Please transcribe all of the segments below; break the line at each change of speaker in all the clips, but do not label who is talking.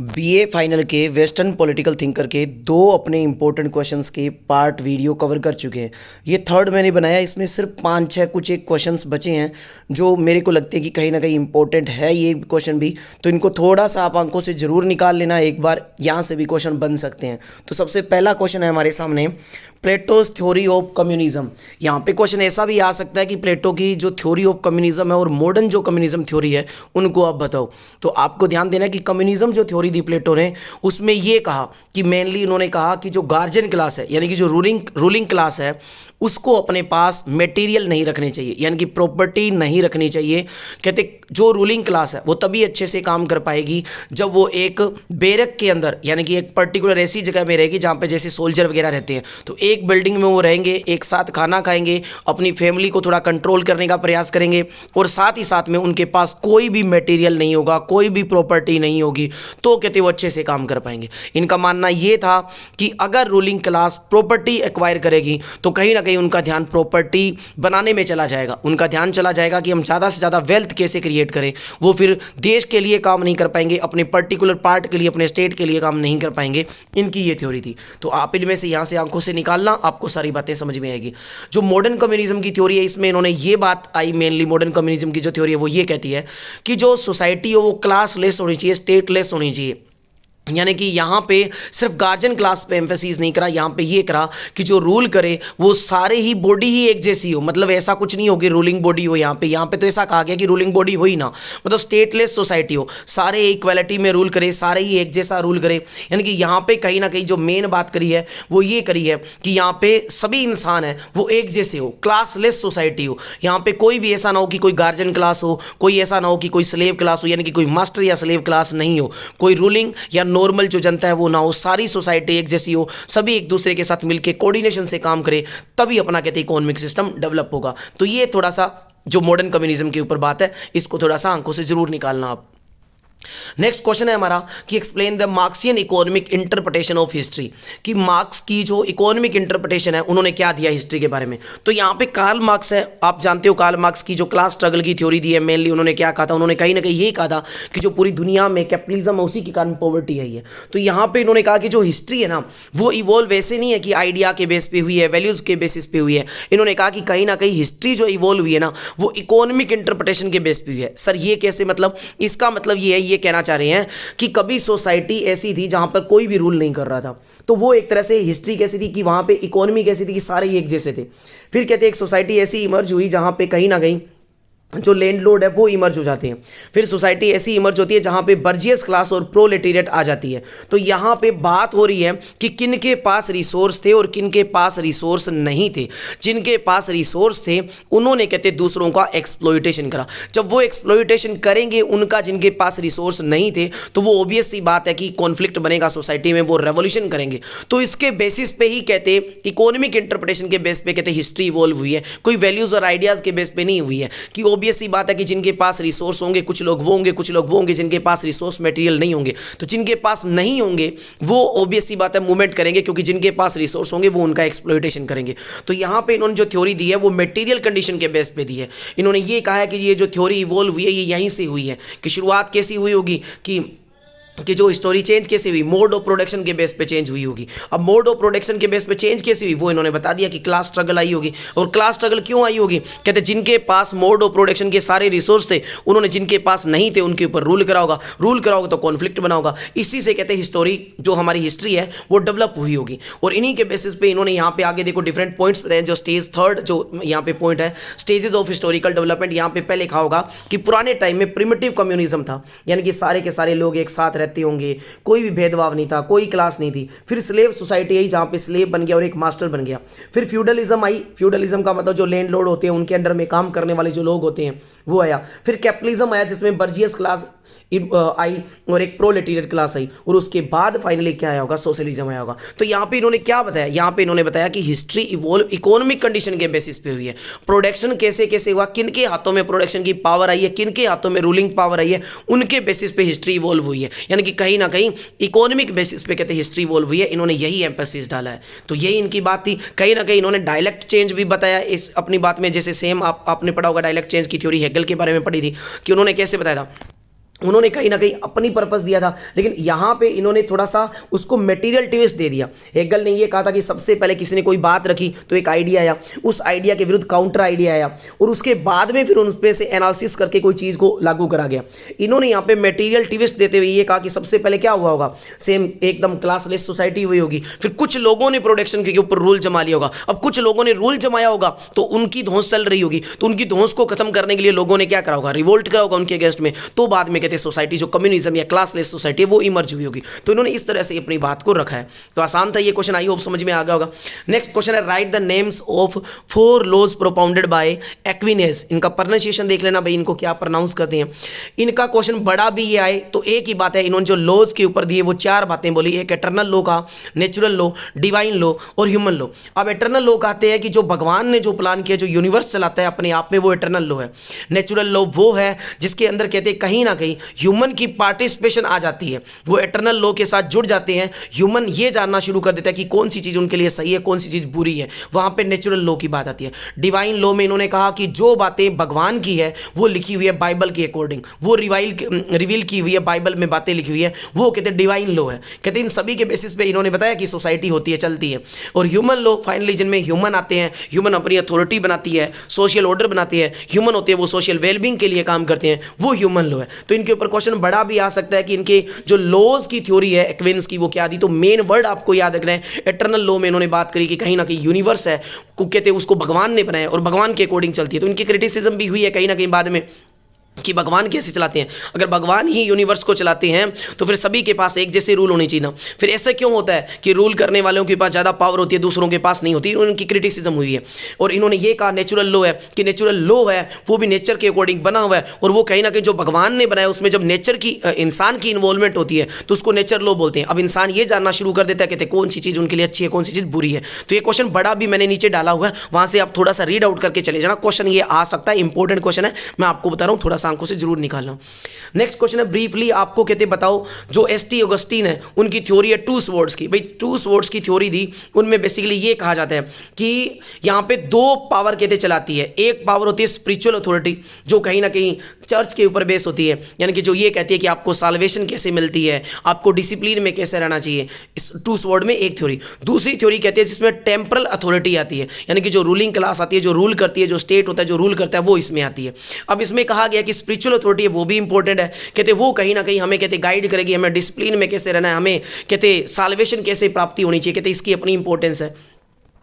BA final के western political thinker के दो अपने इंपॉर्टेंट क्वेश्चंस के पार्ट वीडियो कवर कर चुके हैं। ये थर्ड मैंने बनाया, इसमें सिर्फ 5-6 कुछ एक क्वेश्चंस बचे हैं जो मेरे को लगते हैं कि कहीं ना कहीं इंपॉर्टेंट है ये क्वेश्चन भी, तो इनको थोड़ा सा आप अंकों से ज़रूर निकाल लेना एक बार, यहाँ से भी क्वेश्चन बन सकते हैं। तो सबसे पहला क्वेश्चन है हमारे सामने, प्लेटोज थ्योरी ऑफ कम्युनिज्म। यहाँ पे क्वेश्चन ऐसा भी आ सकता है कि प्लेटो की जो थ्योरी ऑफ कम्युनिज्म है और मॉडर्न जो कम्युनिज्म थ्योरी है उनको आप बताओ। तो आपको ध्यान देना है कि कम्युनिज्म जो थ्योरी दी प्लेटो ने, उसमें ये कहा कि मेनली उन्होंने कहा कि जो गार्जियन क्लास है यानी कि जो रूलिंग क्लास है उसको अपने पास मटेरियल नहीं रखने चाहिए, यानी कि प्रॉपर्टी नहीं रखनी चाहिए। कहते जो रूलिंग क्लास है वो तभी अच्छे से काम कर पाएगी जब वो एक बैरक के अंदर यानी कि एक पर्टिकुलर ऐसी जगह में रहेगी जहाँ पे जैसे सोल्जर वगैरह रहते हैं, तो एक बिल्डिंग में वो रहेंगे, एक साथ खाना खाएंगे, अपनी फैमिली को थोड़ा कंट्रोल करने का प्रयास करेंगे और साथ ही साथ में उनके पास कोई भी मटेरियल नहीं होगा, कोई भी प्रॉपर्टी नहीं होगी, तो कहते वो अच्छे से काम कर पाएंगे। इनका मानना ये था कि अगर रूलिंग क्लास प्रॉपर्टी एक्वायर करेगी तो कहीं ना कहीं उनका ध्यान प्रॉपर्टी बनाने में चला जाएगा, उनका ध्यान चला जाएगा कि हम ज़्यादा से ज़्यादा वेल्थ कैसे क्रिएट करें। वो फिर देश के लिए काम नहीं कर पाएंगे, अपने पर्टिकुलर पार्ट के लिए, अपने स्टेट के लिए काम नहीं कर पाएंगे। इनकी ये थ्योरी थी। तो आप इनमें से यहाँ से आंखों से निकालना, आपको सारी बातें समझ में आएगी। जो मॉडर्न कम्युनिज्म की थ्योरी है इसमें इन्होंने ये बात आई, मेनली मॉडर्न कम्युनिज्म की जो थ्योरी है वो ये कहती है कि जो सोसाइटी हो वो क्लास लेस होनी चाहिए, स्टेट लेस होनी चाहिए। यानी कि यहाँ पे सिर्फ गार्जियन क्लास पे एम्फेसिस नहीं करा, यहाँ पे ये करा कि जो रूल करे वो सारे ही बॉडी ही एक जैसी हो, मतलब ऐसा कुछ नहीं हो कि रूलिंग बॉडी हो। यहाँ पे तो ऐसा कहा गया कि रूलिंग बॉडी हो ही ना, मतलब स्टेटलेस सोसाइटी हो, सारे इक्वालिटी में रूल करे, सारे ही एक जैसा रूल करे। यानी कि यहाँ पे कहीं ना कहीं जो मेन बात करी है वो ये करी है कि यहाँ पे सभी इंसान है वो एक जैसे हो, क्लासलेस सोसाइटी हो। यहाँ पे कोई भी ऐसा ना हो कि कोई गार्जियन क्लास हो, कोई ऐसा ना हो कि कोई स्लेव क्लास हो, यानी कि कोई मास्टर या स्लेव क्लास नहीं हो, कोई रूलिंग या नॉर्मल जो जनता है वो ना हो, सारी सोसाइटी एक जैसी हो, सभी एक दूसरे के साथ मिलकर कोऑर्डिनेशन से काम करे, तभी अपना कहते हैं इकोनॉमिक सिस्टम डेवलप होगा। तो ये थोड़ा सा जो मॉडर्न कम्युनिज्म के ऊपर बात है, इसको थोड़ा सा आंखों से जरूर निकालना आप। नेक्स्ट क्वेश्चन है हमारा कि explain the Marxian economic interpretation of history, कि मार्क्स की जो इकोनॉमिक इंटरप्रिटेशन है उन्होंने क्या दिया हिस्ट्री के बारे में। तो यहाँ पे कार्ल मार्क्स है, आप जानते हो कार्ल मार्क्स की जो क्लास स्ट्रगल की थ्योरी दी है, मेनली उन्होंने क्या कहा था, उन्होंने कहीं ना कहीं ये कहा था कि जो पूरी दुनिया में कैपिटलिज्म है उसी के कारण पॉवर्टी है। तो यहाँ पे इन्होंने कहा कि जो हिस्ट्री है ना वो इवॉल्व वैसे नहीं है कि आइडिया के बेस पे हुई है, वैल्यूज के बेसिस पे हुई है। इन्होंने कहा कि कहीं ना कहीं हिस्ट्री जो इवॉल्व हुई है ना वो इकोनॉमिक इंटरप्रिटेशन के बेस पे हुई है। सर ये कैसे, मतलब इसका मतलब ये है, ये कहना चाह रहे हैं कि कभी सोसाइटी ऐसी थी जहां पर कोई भी रूल नहीं कर रहा था, तो वो एक तरह से हिस्ट्री कैसी थी कि वहां पे इकोनॉमी कैसी थी कि सारे ही एक जैसे थे। फिर कहते हैं एक सोसाइटी ऐसी इमर्ज हुई जहां पे कहीं ना कहीं जो लैंडलॉर्ड है वो इमर्ज हो जाते हैं। फिर सोसाइटी ऐसी इमर्ज होती है जहां पे बर्जियस क्लास और प्रोलेटेरिएट आ जाती है। तो यहां पे बात हो रही है कि किन के पास रिसोर्स थे और किन के पास रिसोर्स नहीं थे। जिनके पास रिसोर्स थे उन्होंने कहते दूसरों का एक्सप्लॉइटेशन करा। जब वो एक्सप्लॉइटेशन करेंगे उनका, जिनके पास रिसोर्स नहीं थे, तो वो ऑब्वियस सी बात है कि कॉन्फ्लिक्ट बनेगा सोसाइटी में, वो रेवोल्यूशन करेंगे। तो इसके बेसिस पे ही कहते इकोनॉमिक इंटरप्रिटेशन के बेस पे कहते हिस्ट्री इवॉल्व हुई है, कोई वैल्यूज और आइडियाज के बेस पे नहीं हुई है। कि ऑब्वियस सी बात है कि जिनके पास रिसोर्स होंगे कुछ लोग वो होंगे, कुछ लोग वो होंगे जिनके पास रिसोर्स मटेरियल नहीं होंगे। तो जिनके पास नहीं होंगे वो ऑब्वियस सी बात है मूवमेंट करेंगे, क्योंकि जिनके पास रिसोर्स होंगे वो उनका एक्सप्लॉइटेशन करेंगे। तो यहाँ पे इन्होंने जो थ्योरी दी है वो मटेरियल कंडीशन के बेस पे दी है। इन्होंने ये कहा है कि ये जो थ्योरी इवॉल्व हुई है ये यहीं से हुई है। कि शुरुआत कैसी हुई होगी कि जो स्टोरी चेंज कैसे हुई, मोड ऑफ प्रोडक्शन के बेस पे चेंज हुई होगी। अब मोड ऑफ प्रोडक्शन के बेस पे चेंज कैसे हुई वो इन्होंने बता दिया कि क्लास स्ट्रगल आई होगी। और क्लास स्ट्रगल क्यों आई होगी, कहते जिनके पास मोड ऑफ प्रोडक्शन के सारे रिसोर्स थे उन्होंने जिनके पास नहीं थे उनके ऊपर रूल करा होगा, रूल करा होगा तो कॉन्फ्लिक्ट बना होगा। इसी से कहते हैं हिस्टोरी जो हमारी हिस्ट्री है वो डेवलप हुई होगी। और इन्हीं के बेसिस पे इन्होंने यहाँ पे आगे देखो डिफरेंट पॉइंट्स बताए। जो स्टेज थर्ड जो यहाँ पे पॉइंट है, स्टेजेस ऑफ हिस्टोरिकल डेवलपमेंट, यहाँ पे पहले लिखा होगा कि पुराने टाइम में प्रिमिटिव कम्युनिज्म था, यानी कि सारे के सारे लोग एक साथ रहते होंगे, कोई भी भेदभाव नहीं था, कोई क्लास नहीं थी। फिर स्लेव सोसाइटी आई जहां पे स्लेव बन गया और एक मास्टर बन गया। फिर फ्यूडलिज्म आई, फ्यूडलिज्म का मतलब जो लैंडलॉर्ड होते हैं उनके अंडर में काम करने वाले जो लोग होते हैं वो आया। फिर कैपिटलिज्म आया जिसमें बर्जियस क्लास आई और एक प्रोलेटेरिएट क्लास आई। और उसके बाद फाइनली क्या आया होगा, सोशलिज्म आया होगा। तो यहाँ पे इन्होंने क्या बताया, यहाँ पे इन्होंने बताया कि हिस्ट्री इवॉल्व इकोनॉमिक कंडीशन के बेसिस पे हुई है। प्रोडक्शन कैसे कैसे हुआ, किनके हाथों में प्रोडक्शन की पावर आई है, किनके हाथों में रूलिंग पावर आई है, उनके बेसिस पे हिस्ट्री इवॉल्व हुई है। यानी कि कहीं ना कहीं इकोनॉमिक बेसिस पे कहते हैं हिस्ट्री इवॉल्व हुई है। इन्होंने यही एम्फेसिस डाला है। तो यही इनकी बात थी। कहीं ना कहीं इन्होंने डायलेक्ट चेंज भी बताया इस अपनी बात में। जैसे सेम आपने पढ़ा होगा डायलेक्ट चेंज की थ्योरी हेगल के बारे में पढ़ी थी कि उन्होंने कैसे बताया था उन्होंने कहीं ना कहीं अपनी पर्पस दिया था, लेकिन यहाँ पे इन्होंने थोड़ा सा उसको मटेरियल ट्विस्ट दे दिया। हेगल ने ये कहा था कि सबसे पहले किसी ने कोई बात रखी तो एक आइडिया आया, उस आइडिया के विरुद्ध काउंटर आइडिया आया और उसके बाद में फिर उन पे से एनालिसिस करके कोई चीज़ को लागू करा गया। इन्होंने यहाँ पे मटेरियल ट्विस्ट देते हुए ये कहा कि सबसे पहले क्या हुआ होगा, सेम एकदम क्लासलेस सोसाइटी हुई होगी, फिर कुछ लोगों ने प्रोडक्शन के ऊपर रूल जमा लिया होगा, अब कुछ लोगों ने रूल जमाया होगा तो उनकी धौंस चल रही होगी, तो उनकी धौंस को खत्म करने के लिए लोगों ने क्या करा होगा, रिवोल्ट करा होगा उनके अगेंस्ट में, तो बाद में सोसाइटी जो कम्युनिज्म या क्लासलेस सोसाइटी है वो इमर्ज हुई होगी। तो इन्होंने इस तरह से अपनी बात को रखा है। तो आसान था ये क्वेश्चन, आई होप समझ में आ गया होगा। नेक्स्ट क्वेश्चन है write the names of 4 laws propounded by Aquinas. इनका प्रोनाउंसिएशन देख लेना भाई, इनको क्या प्रोनाउंस करते हैं। इनका क्वेश्चन बड़ा भी ये आए तो एक ही बात है, इन्होंने जो लॉज के ऊपर दिए वो 4 बातें बोली, एक एटर्नल लॉ का, नेचुरल लॉ, डिवाइन लॉ और ह्यूमन लॉ। अब एटर्नल लॉ कहते हैं कि जो भगवान ने जो प्लान किया, जो यूनिवर्स चलाता है अपने आप में, वो एटर्नल लॉ है। नेचुरल लॉ वो है जिसके अंदर कहते हैं कहीं ना कहीं ह्यूमन की पार्टिसिपेशन आ जाती है, वो एटर्नल लॉ के साथ जुड़ जाते हैं। ह्यूमन ये जानना शुरू कर देता है कि कौन सी चीज़ उनके लिए सही है, कौन सी चीज़ बुरी है, वहाँ पे नेचुरल लॉ की बात आती है। डिवाइन लॉ में इन्होंने कहा कि जो बातें भगवान की है वो लिखी हुई है बाइबल के अकॉर्डिंग, वो रिवील की हुई है, बाइबल में बातें लिखी हुई है, वो कहते हैं डिवाइन लॉ है। कहते हैं इन सभी के बेसिस पे इन्होंने बताया कि सोसाइटी होती है, चलती है। और ह्यूमन लॉ फाइनली जिनमें ह्यूमन आते हैं, ह्यूमन अपनी अथॉरिटी बनाती है, सोशल ऑर्डर बनाती है, ह्यूमन होते हैं वो सोशल वेलबींग के लिए काम करते हैं, वो ह्यूमन लॉ है। तो इनके ऊपर क्वेश्चन बड़ा भी आ सकता है कि इनके जो लॉज की थ्योरी है एक्विन्स की वो क्या दी। तो मेन वर्ड आपको याद रखना है, एटर्नल लॉ में इन्होंने बात करी कि कहीं ना कहीं यूनिवर्स है, को कहते हैं उसको भगवान ने बनाया और भगवान के अकॉर्डिंग चलती है। तो इनकी क्रिटिसिज्म भी हुई है कहीं ना कहीं बाद में कि भगवान कैसे चलाते हैं। अगर भगवान ही यूनिवर्स को चलाते हैं तो फिर सभी के पास एक जैसे रूल होने चाहिए ना। फिर ऐसा क्यों होता है कि रूल करने वालों के पास ज़्यादा पावर होती है, दूसरों के पास नहीं होती। उनकी क्रिटिसिज्म हुई है। और इन्होंने ये कहा नेचुरल लॉ है कि नेचुरल लॉ है वो भी नेचर के अकॉर्डिंग बना हुआ है, और वो कहीं ना कहीं जो भगवान ने बनाया उसमें जब नेचर की इंसान की इन्वॉल्वमेंट होती है तो उसको नेचर लॉ बोलते हैं। अब इंसान ये जानना शुरू कर देता है कहते कौन सी चीज़ उनके लिए अच्छी है, कौन सी चीज़ बुरी है। तो ये क्वेश्चन बड़ा भी मैंने नीचे डाला हुआ है, वहाँ से आप थोड़ा सा रीड आउट करके चले जाना। क्वेश्चन ये आ सकता है, इंपॉर्टेंट क्वेश्चन है, मैं आपको बता रहा हूँ, थोड़ा सा आंखों से जरूर निकालना। नेक्स्ट क्वेश्चन है ब्रीफली आपको कहते बताओ जो एसटी ऑगस्टीन है उनकी थ्योरी है टू स्वॉर्ड्स की। भाई टू स्वॉर्ड्स की थ्योरी दी, उनमें बेसिकली ये कहा जाता है कि यहाँ पे 2 पावर कहते चलाती है। एक पावर होती है स्पिरिचुअल अथॉरिटी जो कहीं ना कहीं चर्च के ऊपर बेस होती है, यानी कि जो ये कहती है कि आपको साल्वेशन कैसे मिलती है, आपको डिसिप्लिन में कैसे रहना चाहिए। इस टू स्वॉर्ड में एक थ्योरी। दूसरी थ्योरी कहती है जिसमें टेम्परल अथॉरिटी आती है, यानी कि जो रूलिंग क्लास आती है, जो रूल करती है, जो स्टेट होता है जो रूल करता है, वो इसमें आती है। अब इसमें कहा गया कि स्पिरिचुअल अथॉरिटी है वो भी इंपॉर्टेंट है, कहते वो कहीं ना कहीं हमें कहते गाइड करेगी, हमें डिसिप्लिन में कैसे रहना है, हमें कहते साल्वेशन कैसे प्राप्ति होनी चाहिए, कहते इसकी अपनी इंपॉर्टेंस है।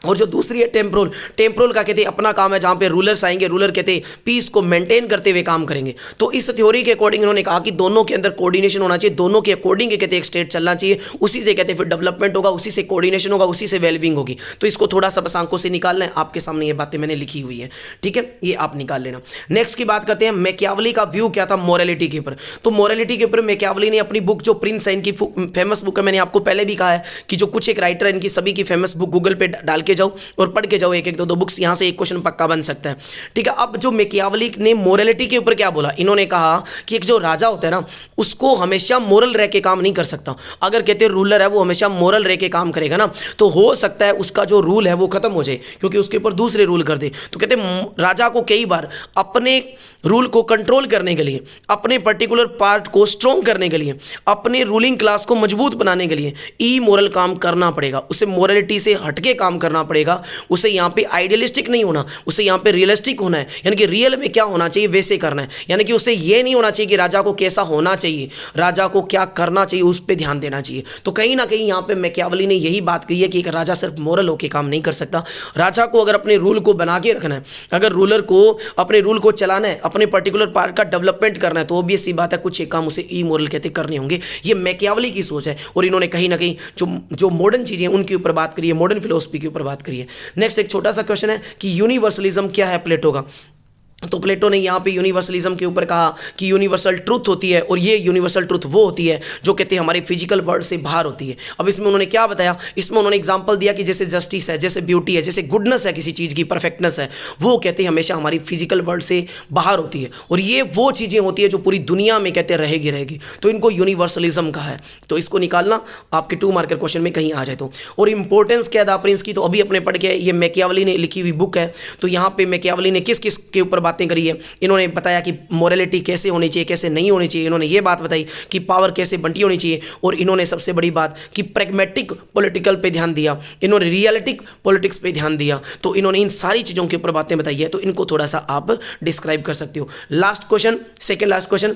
और जो दूसरी है टेम्पोरल, टेम्पोरल का कहते हैं अपना काम है, जहाँ पे रूलर्स आएंगे, रूलर कहते हैं पीस को मेंटेन करते हुए काम करेंगे। तो इस थ्योरी के अकॉर्डिंग इन्होंने कहा कि दोनों के अंदर कोऑर्डिनेशन होना चाहिए, दोनों के अकॉर्डिंग कहते हैं एक स्टेट चलना चाहिए, उसी से कहते हैं फिर डेवलपमेंट होगा, उसी से कोऑर्डिनेशन होगा, उसी से वेलबींग होगी। तो इसको थोड़ा सा बस आंखों से निकालना है, आपके सामने ये बातें मैंने लिखी हुई है, ठीक है, ये आप निकाल लेना। नेक्स्ट की बात करते हैं मैकियावेली का व्यू क्या था मोरालिटी के ऊपर। तो मोरालिटी के ऊपर मैकियावेली ने अपनी बुक जो प्रिंस है, इनकी फेमस बुक है, मैंने आपको पहले भी कहा है कि जो कुछ एक राइटर है इनकी सभी की फेमस बुक गूगल पे डाल के जाओ और पढ़ के जाओ, एक एक दो बुक्स, यहां से एक क्वेश्चन पक्का बन सकता है, ठीक है। अब जो मैकियावेली ने मोरालिटी के ऊपर क्या बोला, इन्होंने कहा कि एक जो राजा होता है ना उसको हमेशा मोरल रह के काम नहीं कर सकता। अगर कहते हैं रूलर है वो हमेशा मोरल रह के काम करेगा ना, तो हो सकता है उसका जो रूल है वो खत्म हो जाए क्योंकि उसके ऊपर दूसरे रूल कर दे। तो कहते हैं राजा को कई बार अपने रूल को कंट्रोल करने के लिए, अपने पर्टिकुलर पार्ट को स्ट्रॉन्ग करने के लिए, अपने रूलिंग क्लास को मजबूत बनाने के लिए ई मोरल काम करना पड़ेगा, उसे मोरलिटी से हटके काम करना पड़ेगा। उसे यहाँ पे आइडियलिस्टिक नहीं होना, उसे यहाँ पे रियलिस्टिक होना है, यानी कि रियल में क्या होना चाहिए वैसे करना है। यानी कि उसे ये नहीं होना चाहिए कि राजा को कैसा होना चाहिए, राजा को क्या करना चाहिए उस पर ध्यान देना चाहिए। तो कहीं ना कहीं यहाँ पे मैकियावेली ने यही बात कही है कि एक राजा सिर्फ मोरल होकर काम नहीं कर सकता। राजा को अगर अपने रूल को बना के रखना है, अगर रूलर को अपने रूल को चलाना है, अपने पर्टिकुलर पार्ट का डेवलपमेंट करना है, तो ऑब्वियस सी बात है कुछ एक काम उसे ई मोरल कहते करने होंगे। ये मैकियावेली की सोच है और इन्होंने कहीं ना कहीं जो मॉडर्न चीज़ें उनके ऊपर बात करी है, मॉडर्न फिलोसफी के ऊपर बात करी है। नेक्स्ट एक छोटा सा क्वेश्चन है कि यूनिवर्सलिज्म क्या है प्लेटो का। तो प्लेटो ने यहाँ पे यूनिवर्सलिज्म के ऊपर कहा कि यूनिवर्सल ट्रुथ होती है और ये यूनिवर्सल ट्रुथ वो होती है जो कहते हैं हमारे फिजिकल वर्ल्ड से बाहर होती है। अब इसमें उन्होंने क्या बताया, इसमें उन्होंने एग्जांपल दिया कि जैसे जस्टिस है, जैसे ब्यूटी है, जैसे गुडनेस है, किसी चीज़ की परफेक्टनेस है, वो कहते हैं हमेशा हमारी फिजिकल वर्ल्ड से बाहर होती है और ये वो चीज़ें होती है जो पूरी दुनिया में कहते रहेगी रहेगी। तो इनको यूनिवर्सलिज्म कहा है। तो इसको निकालना आपके 2 मार्कर क्वेश्चन में कहीं आ जाए तो। और इंपॉर्टेंस क्या था प्रिंस की, तो अभी अपने पढ़ के ये मैकियावेली ने लिखी हुई बुक है। तो यहाँ पे मैकियावेली ने किस किस के ऊपर बातें करी है। इन्होंने बताया कि मोरालिटी कैसे होनी चाहिए, कैसे नहीं होनी चाहिए। इन्होंने ये बात बताई कि पावर कैसे बंटी होनी चाहिए, और इन्होंने सबसे बड़ी बात कि प्रैग्मेटिक पॉलिटिकल पे ध्यान दिया, इन्होंने रियलिटिक पॉलिटिक्स पे ध्यान दिया। तो इन्होंने इन सारी चीज़ों के ऊपर बातें बताई है, तो इनको थोड़ा सा आप डिस्क्राइब कर सकते हो। Last question, second last question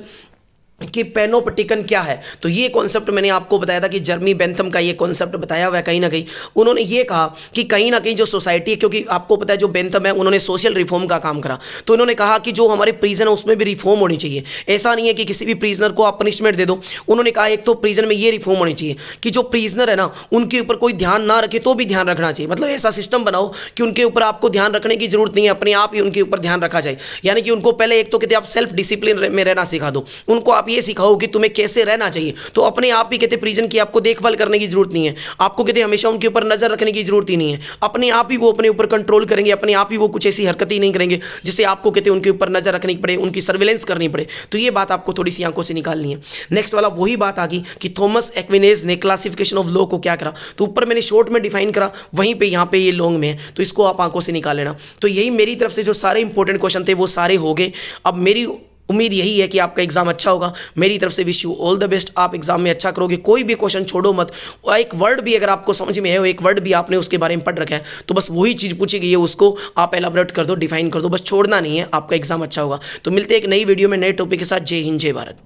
कि पैनोप्टिकन क्या है। तो ये कॉन्सेप्ट मैंने आपको बताया था कि जर्मी बेंथम का ये कॉन्सेप्ट बताया हुआ है। कहीं ना कहीं उन्होंने ये कहा कि कहीं ना कहीं जो सोसाइटी है, क्योंकि आपको पता है जो बेंथम है उन्होंने सोशल रिफॉर्म का काम करा, तो उन्होंने कहा कि जो हमारे प्रिजन है उसमें भी रिफॉर्म होनी चाहिए। ऐसा नहीं है कि किसी भी प्रिजनर को आप पनिशमेंट दे दो। उन्होंने कहा एक तो प्रिजन में ये रिफॉर्म होनी चाहिए कि जो प्रिजनर है ना उनके ऊपर कोई ध्यान ना रखे तो भी ध्यान रखना चाहिए। मतलब ऐसा सिस्टम बनाओ कि उनके ऊपर आपको ध्यान रखने की जरूरत नहीं है, अपने आप ही उनके ऊपर ध्यान रखा जाए। यानी कि उनको पहले एक तो कहते आप सेल्फ डिसिप्लिन में रहना सिखा दो, उनको आप ये सिखाओ कि तुम्हें कैसे रहना चाहिए। तो अपने आप ही कहते प्रिजन की आपको देखभाल करने की जरूरत नहीं है, आपको कहते हमेशा उनके ऊपर नजर रखने की जरूरत ही नहीं है। अपने आप ही वो अपने ऊपर कंट्रोल करेंगे, अपने आप ही वो कुछ ऐसी हरकत ही नहीं करेंगे जिससे आपको कहते उनके ऊपर नजर रखनी पड़े, उनकी सर्विलेंस करनी पड़े। तो ये बात आपको थोड़ी सी आंखों से निकालनी है। नेक्स्ट वाला वही बात आ गई कि थॉमस एक्विनेज ने क्लासिफिकेशन ऑफ लॉ को क्या करा। तो ऊपर मैंने शॉर्ट में डिफाइन करा, वहीं पे यहाँ पे ये लॉन्ग में है, तो इसको आप आंखों से निकाल लेना। तो यही मेरी तरफ से जो सारे इंपॉर्टेंट क्वेश्चन थे वो सारे हो गए। अब मेरी उम्मीद यही है कि आपका एग्जाम अच्छा होगा। मेरी तरफ से wish you all the best. आप एग्जाम में अच्छा करोगे, कोई भी क्वेश्चन छोड़ो मत। और एक वर्ड भी अगर आपको समझ में है, एक वर्ड भी आपने उसके बारे में पढ़ रखा है, तो बस वही चीज़ पूछी गई है उसको आप एलाबोरेट कर दो, डिफाइन कर दो, बस छोड़ना नहीं है। आपका एग्जाम अच्छा होगा। तो मिलते हैं एक नई वीडियो में नए टॉपिक के साथ। जय हिंद, जय भारत।